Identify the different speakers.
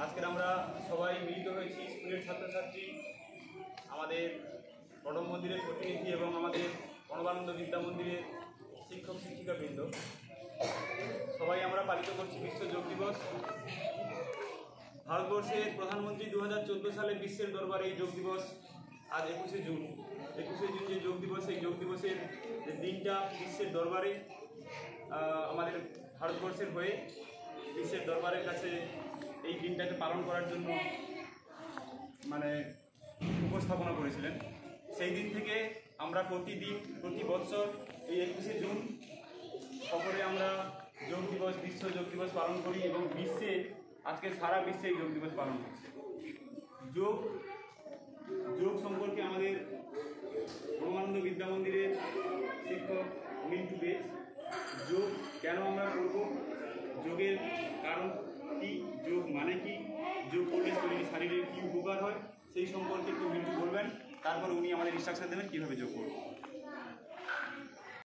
Speaker 1: আজকের আমরা সবাই মিলিত হয়েছি স্কুলের ছাত্রছাত্রী, আমাদের পটম মন্দিরের প্রতিনিধি এবং আমাদের প্রণবানন্দ বিদ্যা মন্দিরের শিক্ষক শিক্ষিকাবৃন্দ। সবাই আমরা পালিত করছি বিশ্ব যোগ দিবস। ভারতবর্ষের প্রধানমন্ত্রী 2014 সালে বিশ্বের দরবারে এই যোগ দিবস আজ 21শে জুন যে যোগ দিবস, এই যোগ দিবসের দিনটা বিশ্বের দরবারে আমাদের ভারতবর্ষের হয়ে বিশ্বের দরবারের কাছে এই দিনটাকে পালন করার জন্য উপস্থাপনা করেছিলেন। সেই দিন থেকে আমরা প্রতি বছর এই 21শে জুন সকলে আমরা যোগ দিবস, বিশ্ব যোগ দিবস পালন করি এবং আজকে সারা বিশ্বে এই যোগ দিবস পালন করছে। যোগ সম্পর্কে আমাদের প্রণবানন্দ বিদ্যা মন্দিরের শিক্ষক মিন্টু বেশ, যোগ কেন আমরা করব, যোগের কারণ কি, যোগ মানে কি, যোগ করলে শারীরের কী উপকার হয়, সেই সম্পর্কে একটু মিন্টু বলবেন। তারপর উনি আমাদের ইনস্ট্রাকশন দেবেন কীভাবে যোগ করব।